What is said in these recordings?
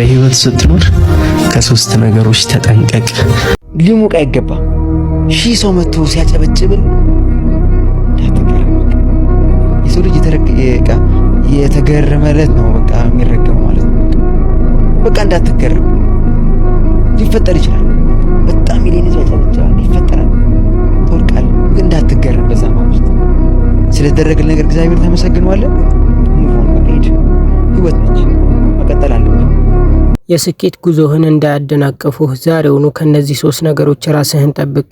በህይወት ስትኖር ከሶስት ነገሮች ተጠንቀቅ። ሊሙቅ አይገባም። ሺህ ሰው መጥቶ ሲያጨበጭብል እንዳትገረም። የሰው ልጅ የተገረመለት ነው በቃ የሚረገመው ማለት ነው። በቃ እንዳትገረም። ሊፈጠር ይችላል። በጣም ሚሊዮን ሰው ያጨበጭባል፣ ይፈጠራል፣ ትወድቃለህ። ግን እንዳትገረም። በዛ ማለት ስለተደረገል ነገር እግዚአብሔር ተመሰግነዋለን። ህይወት ነች፣ መቀጠል አለብን። የስኬት ጉዞህን እንዳያደናቀፉህ ዛሬውኑ ከነዚህ ሶስት ነገሮች ራስህን ጠብቅ።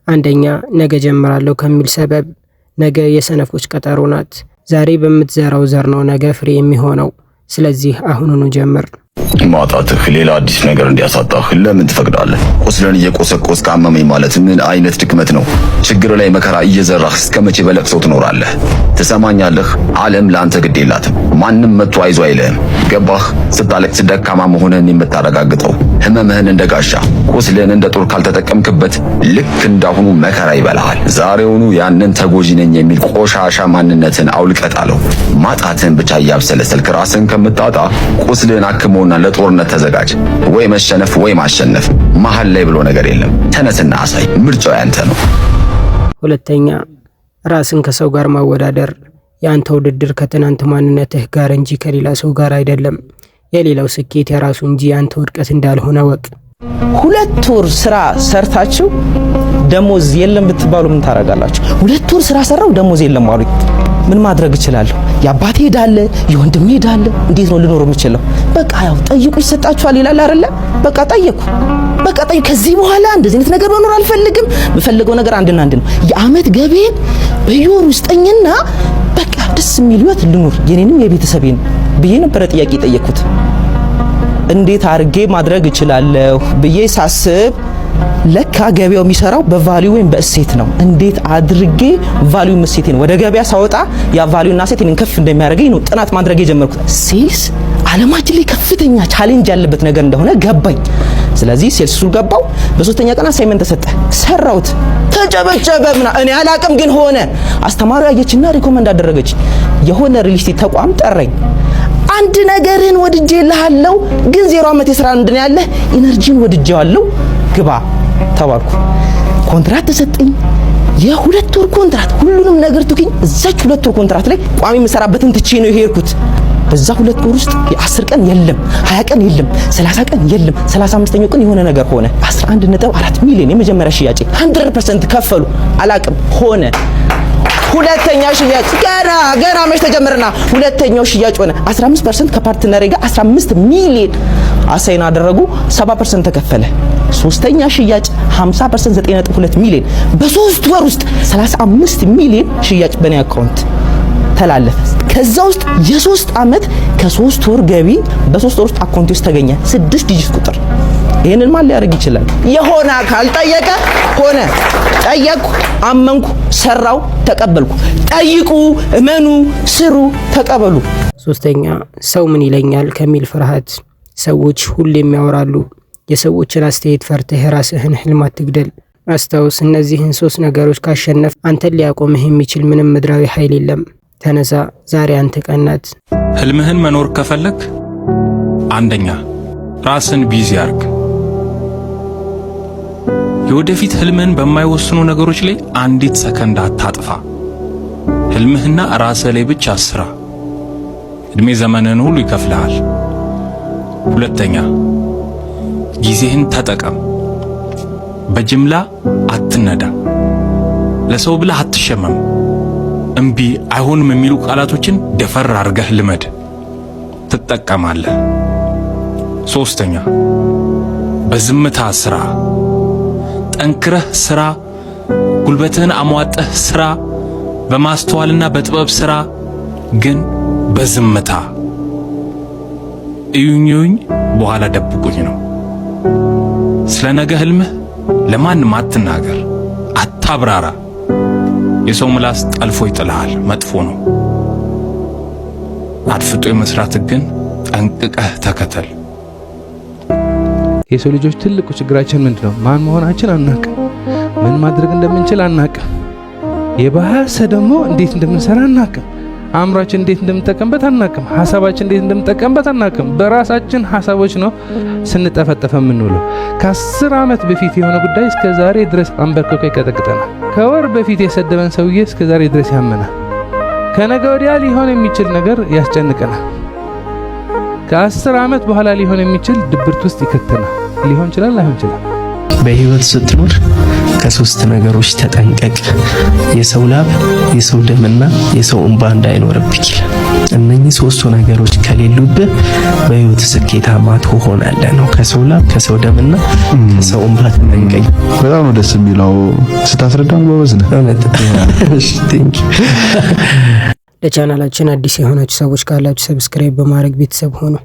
አንደኛ፣ ነገ ጀምራለሁ ከሚል ሰበብ። ነገ የሰነፎች ቀጠሮ ናት። ዛሬ በምትዘራው ዘር ነው ነገ ፍሬ የሚሆነው። ስለዚህ አሁኑኑ ጀምር። ማጣትህ ሌላ አዲስ ነገር እንዲያሳጣህ ለምን ትፈቅዳለህ? ቁስልን እየቆሰቆስክ አመመኝ ማለት ምን አይነት ድክመት ነው? ችግር ላይ መከራ እየዘራህ እስከመቼ በለቅሶ ትኖራለህ? ትሰማኛለህ? ዓለም ለአንተ ግድ የላትም። ማንም መጥቶ አይዞ አይልህም። ገባህ? ስታለቅስ ደካማ መሆንህን የምታረጋግጠው ህመምህን እንደ ጋሻ፣ ቁስልን እንደ ጦር ካልተጠቀምክበት ልክ እንዳሁኑ መከራ ይበላሃል። ዛሬውኑ ያንን ተጎጂ ነኝ የሚል ቆሻሻ ማንነትን አውልቀጣለሁ። ማጣትህን ብቻ እያብሰለሰልክ ራስን ከምታጣ ቁስልን አክሞና ለጦርነት ተዘጋጅ። ወይ መሸነፍ ወይ ማሸነፍ፣ መሃል ላይ ብሎ ነገር የለም። ተነስና አሳይ። ምርጫው ያንተ ነው። ሁለተኛ፣ ራስን ከሰው ጋር ማወዳደር። ያንተ ውድድር ከትናንት ማንነትህ ጋር እንጂ ከሌላ ሰው ጋር አይደለም። የሌላው ስኬት የራሱ እንጂ ያንተ ውድቀት እንዳልሆነ ወቅ። 2 ወር ስራ ሰርታችሁ ደሞዝ የለም ብትባሉ ምን ታረጋላችሁ? 2 ወር ስራ ሰራው ደሞዝ የለም አሉ። ምን ማድረግ እችላለሁ? የአባቴ ሄዳለ፣ የወንድሜ ሄዳለ። እንዴት ነው ልኖር የምችለው? በቃ ያው ጠይቁ ይሰጣችኋል ይላል አይደለ? በቃ ጠይቁ። ከዚህ በኋላ እንደዚህ አይነት ነገር መኖር አልፈልግም። የምፈልገው ነገር አንድና አንድ ነው። የአመት ገቢን በየወሩ ውስጠኝና በቃ ደስ የሚል ህይወት ልኑር፣ የኔንም የቤተሰቤን ብዬ ነበር ጥያቄ ጠየቅኩት። እንዴት አርጌ ማድረግ እችላለሁ ብዬ ሳስብ ለካ ገበያው የሚሰራው በቫልዩ ወይም በእሴት ነው። እንዴት አድርጌ ቫልዩ እሴቴን ወደ ገበያ ሳወጣ ያ ቫልዩና እሴቴን ከፍ እንደሚያደርገኝ ነው ጥናት ማድረግ የጀመርኩት። ሴልስ ዓለማችን ላይ ከፍተኛ ቻሌንጅ ያለበት ነገር እንደሆነ ገባኝ። ስለዚህ ሴልስ ሱል ገባው። በሶስተኛ ቀን አሳይመንት ተሰጠ፣ ሰራውት፣ ተጨበጨበ። እኔ አላቅም ግን ሆነ። አስተማሪው አየችና ሪኮመንድ አደረገች። የሆነ ሪል ስቴት ተቋም ጠራኝ። አንድ ነገርን ወድጄልሃለሁ ግን 0 ዓመት የሥራ ልምድ ነው ያለህ፣ ኢነርጂን ወድጄዋለሁ፣ ግባ ተባልኩ። ኮንትራት ተሰጠኝ። የ2 ወር ኮንትራት ሁሉንም ነገር ትኩኝ። እዛች 2 ወር ኮንትራት ላይ ቋሚ መሰራበትን ትቼ ነው የሄድኩት። በዛ 2 ወር ውስጥ የ10 ቀን የለም፣ 20 ቀን የለም፣ 30 ቀን የለም። 35ኛው ቀን የሆነ ነገር ሆነ። 11.4 ሚሊዮን የመጀመሪያ ሽያጭ 100% ከፈሉ። አላቅም ሆነ። ሁለተኛ ሽያጭ ገና መች ተጀመረና ሁለተኛው ሽያጭ ሆነ። 15% ከፓርትነሬ ጋር 15 ሚሊዮን አሳይን አደረጉ። 70% ተከፈለ። ሶስተኛ ሽያጭ 50% 9.2 ሚሊዮን። በ3 ወር ውስጥ 35 ሚሊዮን ሽያጭ በኔ አካውንት ተላለፈ። ከዛ ውስጥ የ3 ዓመት ከ3 ወር ገቢ በ3 ወር ውስጥ አካውንት ውስጥ ተገኘ። 6 ዲጂት ቁጥር። ይሄንን ማን ሊያደርግ ይችላል? የሆነ አካል ጠየቀ፣ ሆነ። ጠየቅኩ፣ አመንኩ፣ ሰራው፣ ተቀበልኩ። ጠይቁ፣ እመኑ፣ ስሩ፣ ተቀበሉ። ሶስተኛ፣ ሰው ምን ይለኛል ከሚል ፍርሃት። ሰዎች ሁሌም ያወራሉ። የሰዎችን አስተያየት ፈርተህ ራስህን ህልም አትግደል። አስታውስ፣ እነዚህን 3 ነገሮች ካሸነፍ አንተን ሊያቆምህ የሚችል ምንም ምድራዊ ኃይል የለም። ተነሳ፣ ዛሬ አንተ ቀን ናት። ህልምህን መኖር ከፈለክ አንደኛ ራስን ቢዚ አርግ። የወደፊት ህልምህን በማይወስኑ ነገሮች ላይ አንዲት ሰከንድ አታጥፋ። ህልምህና ራስህ ላይ ብቻ ስራ። እድሜ ዘመንህን ሁሉ ይከፍልሃል። ሁለተኛ ጊዜህን ተጠቀም። በጅምላ አትነዳ። ለሰው ብለህ አትሸመም። እምቢ አይሆንም የሚሉ ቃላቶችን ደፈር አርገህ ልመድ፣ ትጠቀማለህ። ሶስተኛ በዝምታ ስራ። ጠንክረህ ስራ። ጉልበትህን አሟጠህ ስራ። በማስተዋልና በጥበብ ስራ፣ ግን በዝምታ። እዩኝ በኋላ ደብቁኝ ነው። ስለ ነገ ህልምህ ለማንም አትናገር፣ አታብራራ። የሰው ምላስ ጠልፎ ይጥልሃል፣ መጥፎ ነው። አድፍጦ የመስራት ግን ጠንቅቀህ ተከተል። የሰው ልጆች ትልቁ ችግራችን ምንድነው? ማን መሆናችን አናውቅም። ምን ማድረግ እንደምንችል አናውቅም። የባሰ ደግሞ እንዴት እንደምንሰራ አናውቅም። አእምሯችን እንዴት እንደምንጠቀምበት አናቅም። ሐሳባችን እንዴት እንደምንጠቀምበት አናቅም። በራሳችን ሐሳቦች ነው ስንጠፈጠፈ የምንውለው። ከ10 ዓመት በፊት የሆነ ጉዳይ እስከ ዛሬ ድረስ አንበርክኮ ይቀጠቅጠናል። ከወር በፊት የሰደበን ሰውዬ እስከ ዛሬ ድረስ ያመናል። ከነገ ወዲያ ሊሆን የሚችል ነገር ያስጨንቀናል። ከ10 ዓመት በኋላ ሊሆን የሚችል ድብርት ውስጥ ይከተናል። ሊሆን ይችላል፣ ላይሆን ይችላል። በህይወት ስትኖር ከሶስት ነገሮች ተጠንቀቅ። የሰው ላብ፣ የሰው ደምና የሰው እንባ እንዳይኖርብህ ይላል። እነኚህ ሶስቱ ነገሮች ከሌሉብህ በህይወት ስኬታማ ትሆናለህ ነው። ከሰው ላብ፣ ከሰው ደምና ከሰው እንባ ተጠንቀቅ። በጣም ነው ደስ የሚለው ስታስረዳም ጎበዝ ነህ። እሺ ቴንክ ዩ። ለቻናላችን አዲስ የሆናችሁ ሰዎች ካላችሁ ሰብስክራይብ በማድረግ ቤተሰብ ሆኑ።